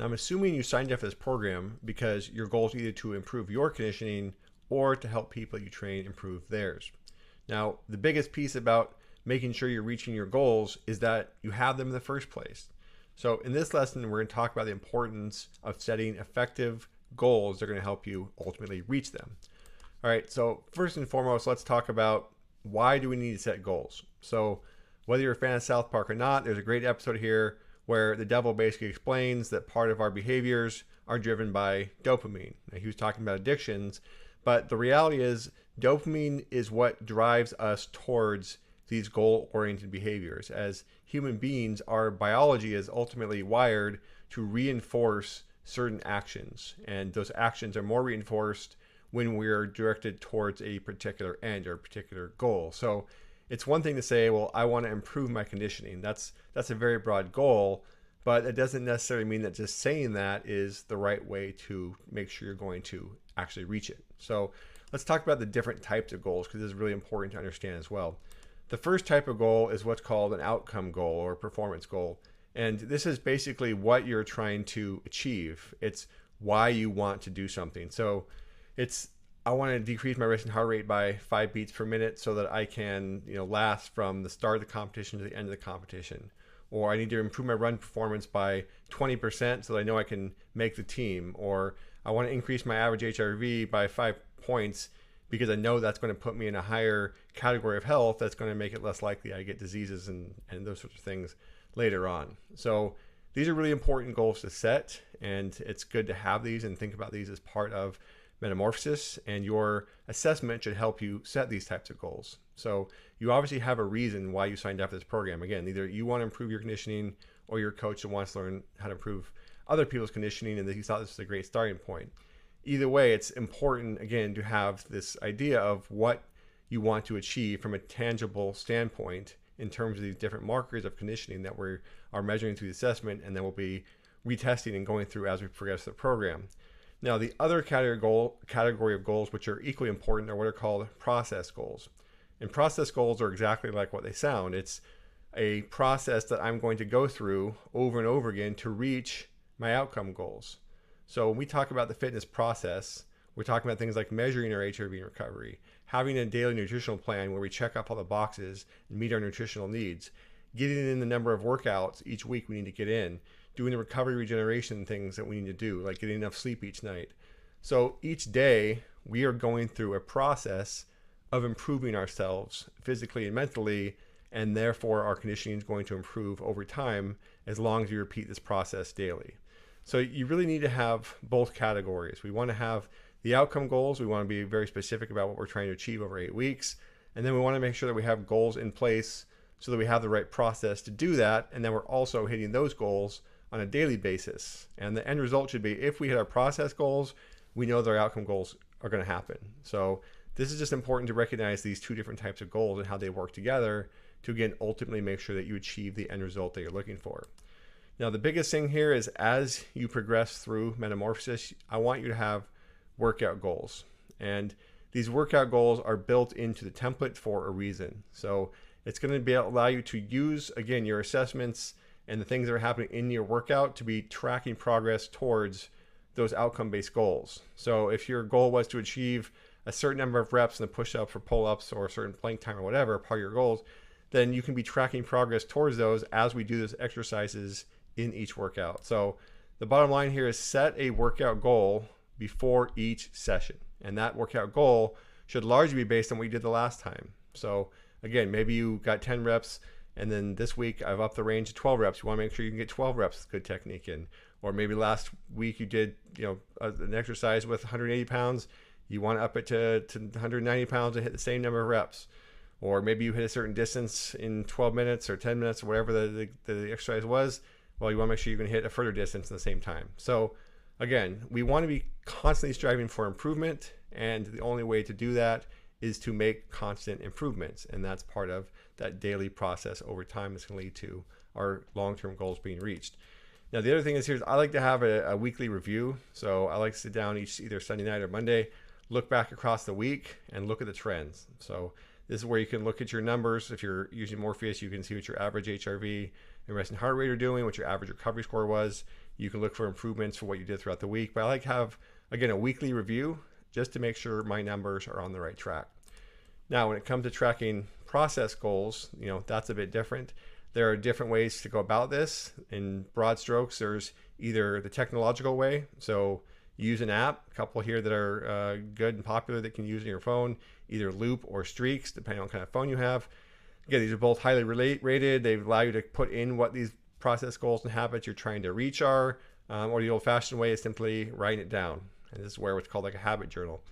Now, I'm assuming you signed up for this program because your goal is either to improve your conditioning or to help people you train improve theirs. Now, the biggest piece about making sure you're reaching your goals is that you have them in the first place. So in this lesson, we're going to talk about the importance of setting effective goals that are going to help you ultimately reach them. All right, so first and foremost, let's talk about why do we need to set goals. So whether you're a fan of South Park or not, there's a great episode here where the devil basically explains that part of our behaviors are driven by dopamine. Now, he was talking about addictions, but the reality is dopamine is what drives us towards these goal-oriented behaviors. As human beings, our biology is ultimately wired to reinforce certain actions, and those actions are more reinforced when we're directed towards a particular end or a particular goal. So it's one thing to say, well, I want to improve my conditioning. That's a very broad goal, but it doesn't necessarily mean that just saying that is the right way to make sure you're going to actually reach it. So let's talk about the different types of goals, because this is really important to understand as well. The first type of goal is what's called an outcome goal or performance goal. And this is basically what you're trying to achieve. It's why you want to do something. So it's, I want to decrease my resting heart rate by 5 beats per minute so that I can, last from the start of the competition to the end of the competition. Or I need to improve my run performance by 20% so that I know I can make the team. Or I want to increase my average HRV by 5 points because I know that's going to put me in a higher category of health that's going to make it less likely I get diseases and those sorts of things later on. So these are really important goals to set, and it's good to have these and think about these as part of Metamorphosis, and your assessment should help you set these types of goals. So you obviously have a reason why you signed up for this program. Again, either you want to improve your conditioning or your coach wants to learn how to improve other people's conditioning and that he thought this was a great starting point. Either way, it's important, again, to have this idea of what you want to achieve from a tangible standpoint in terms of these different markers of conditioning that we are measuring through the assessment, and then we'll be retesting and going through as we progress the program. Now, the other category of goals, which are equally important, are what are called process goals. And process goals are exactly like what they sound. It's a process that I'm going to go through over and over again to reach my outcome goals. So when we talk about the fitness process, we're talking about things like measuring our HRV and recovery, having a daily nutritional plan where we check off all the boxes and meet our nutritional needs, getting in the number of workouts each week we need to get in, doing the recovery regeneration things that we need to do, like getting enough sleep each night. So each day we are going through a process of improving ourselves physically and mentally, and therefore our conditioning is going to improve over time as long as you repeat this process daily. So you really need to have both categories. We want to have the outcome goals. We want to be very specific about what we're trying to achieve over 8 weeks. And then we want to make sure that we have goals in place so that we have the right process to do that. And then we're also hitting those goals on a daily basis. And the end result should be, if we hit our process goals, we know that our outcome goals are going to happen. So this is just important to recognize these two different types of goals and how they work together to, again, ultimately make sure that you achieve the end result that you're looking for. Now, the biggest thing here is as you progress through Metamorphosis, I want you to have workout goals. And these workout goals are built into the template for a reason. So it's going to allow you to use, again, your assessments and the things that are happening in your workout to be tracking progress towards those outcome-based goals. So if your goal was to achieve a certain number of reps in the push-ups or pull-ups or a certain plank time or whatever, part of your goals, then you can be tracking progress towards those as we do those exercises in each workout. So the bottom line here is set a workout goal before each session. And that workout goal should largely be based on what you did the last time. So again, maybe you got 10 reps and then this week I've upped the range to 12 reps. You want to make sure you can get 12 reps with good technique in. Or maybe last week you did an exercise with 180 pounds. You want to up it to 190 pounds and hit the same number of reps. Or maybe you hit a certain distance in 12 minutes or 10 minutes or whatever the exercise was. Well, you want to make sure you can hit a further distance at the same time. So again, we want to be constantly striving for improvement, and the only way to do that is to make constant improvements, and that's part of that daily process over time that's going to lead to our long-term goals being reached. Now, the other thing is I like to have a weekly review. So I like to sit down either Sunday night or Monday, look back across the week and look at the trends. So This is where you can look at your numbers. If you're using Morpheus, you can see what your average HRV and resting heart rate are doing, what your average recovery score was. You can look for improvements for what you did throughout the week. But I like to have, again, a weekly review just to make sure my numbers are on the right track. Now, when it comes to tracking process goals, that's a bit different. There are different ways to go about this. In broad strokes, there's either the technological way. So use an app, a couple here that are good and popular that can use on your phone, either Loop or Streaks, depending on what kind of phone you have. Again, these are both highly rated. They allow you to put in what these process goals and habits you're trying to reach are, or the old-fashioned way is simply writing it down. And this is where what's called like a habit journal.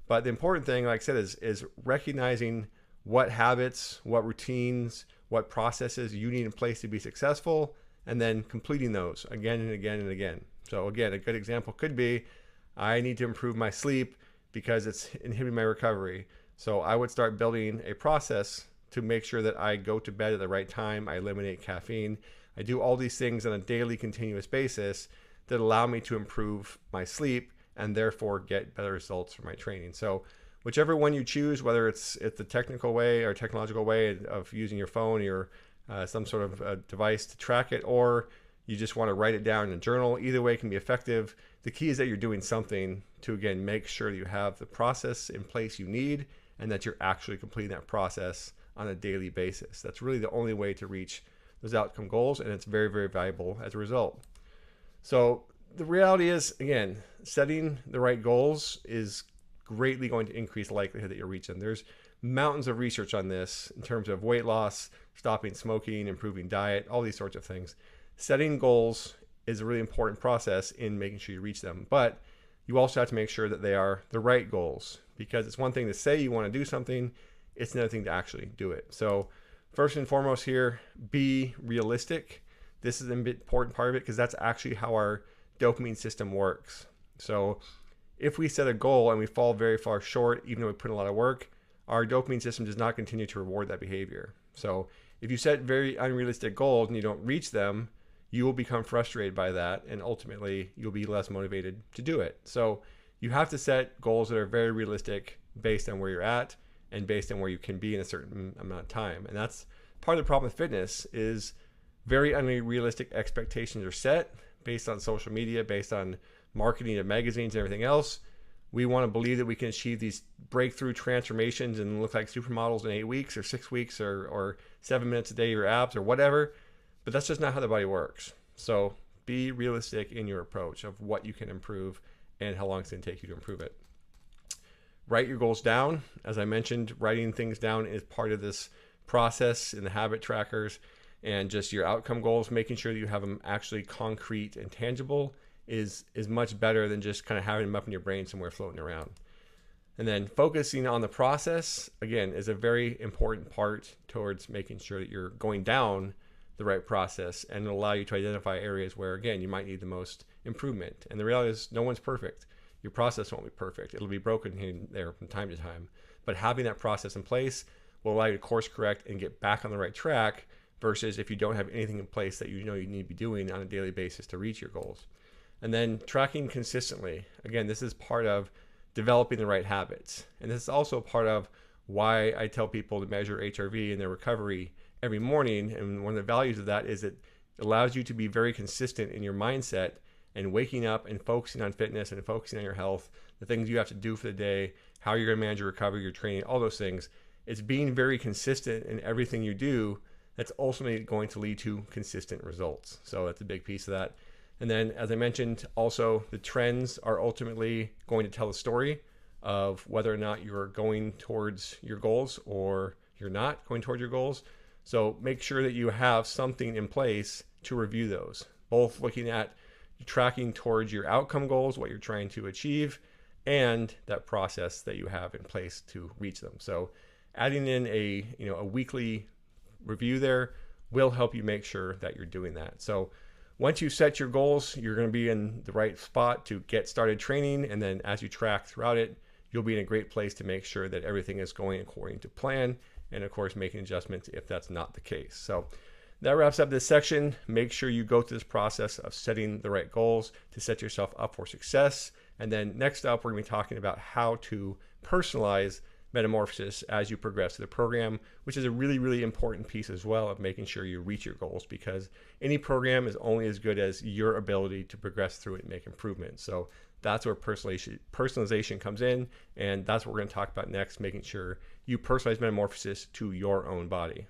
But the important thing, like I said, is recognizing what habits, what routines, what processes you need in place to be successful, and then completing those again and again and again. So again, a good example could be, I need to improve my sleep because it's inhibiting my recovery. So I would start building a process to make sure that I go to bed at the right time, I eliminate caffeine, I do all these things on a daily continuous basis that allow me to improve my sleep and therefore get better results for my training. So whichever one you choose, whether it's the technical way or technological way of using your phone or some sort of a device to track it, or you just want to write it down in a journal, either way can be effective. The key is that you're doing something to, again, make sure that you have the process in place you need and that you're actually completing that process on a daily basis. That's really the only way to reach those outcome goals, and it's very, very valuable as a result. So the reality is, again, setting the right goals is greatly going to increase the likelihood that you'll reach them. There's mountains of research on this in terms of weight loss, stopping smoking, improving diet, all these sorts of things. Setting goals is a really important process in making sure you reach them, but you also have to make sure that they are the right goals, because it's one thing to say you want to do something, it's another thing to actually do it. So first and foremost here, be realistic. This is an important part of it because that's actually how our dopamine system works. So if we set a goal and we fall very far short, even though we put in a lot of work, our dopamine system does not continue to reward that behavior. So if you set very unrealistic goals and you don't reach them, you will become frustrated by that, and ultimately you'll be less motivated to do it. So you have to set goals that are very realistic based on where you're at and based on where you can be in a certain amount of time. And that's part of the problem with fitness, is very unrealistic expectations are set based on social media, based on marketing of magazines and everything else. We want to believe that we can achieve these breakthrough transformations and look like supermodels in 8 weeks or 6 weeks or 7 minutes a day, your abs or whatever. But that's just not how the body works. So be realistic in your approach of what you can improve and how long it's going to take you to improve it. Write your goals down. As I mentioned, writing things down is part of this process in the habit trackers, and just your outcome goals, making sure that you have them actually concrete and tangible is much better than just kind of having them up in your brain somewhere floating around. And then focusing on the process, again, is a very important part towards making sure that you're going down the right process, and it'll allow you to identify areas where, again, you might need the most improvement. And the reality is no one's perfect. Your process won't be perfect. It'll be broken here and there from time to time. But having that process in place will allow you to course correct and get back on the right track, versus if you don't have anything in place that you know you need to be doing on a daily basis to reach your goals. And then tracking consistently. Again, this is part of developing the right habits. And this is also part of why I tell people to measure HRV in their recovery every morning. And one of the values of that is it allows you to be very consistent in your mindset and waking up and focusing on fitness and focusing on your health, the things you have to do for the day, how you're going to manage your recovery, your training, all those things. It's being very consistent in everything you do that's ultimately going to lead to consistent results. So that's a big piece of that. And then, as I mentioned, also the trends are ultimately going to tell a story of whether or not you're going towards your goals or you're not going towards your goals. So make sure that you have something in place to review those, both looking at tracking towards your outcome goals, what you're trying to achieve, and that process that you have in place to reach them. So adding in a weekly review there will help you make sure that you're doing that. So once you set your goals, you're going to be in the right spot to get started training. And then as you track throughout it, you'll be in a great place to make sure that everything is going according to plan. And of course, making adjustments if that's not the case. So that wraps up this section. Make sure you go through this process of setting the right goals to set yourself up for success. And then next up, we're going to be talking about how to personalize Metamorphosis as you progress through the program, which is a really, really important piece as well of making sure you reach your goals, because any program is only as good as your ability to progress through it and make improvements. So that's where personalization comes in, and that's what we're going to talk about next, making sure you personalize Metamorphosis to your own body.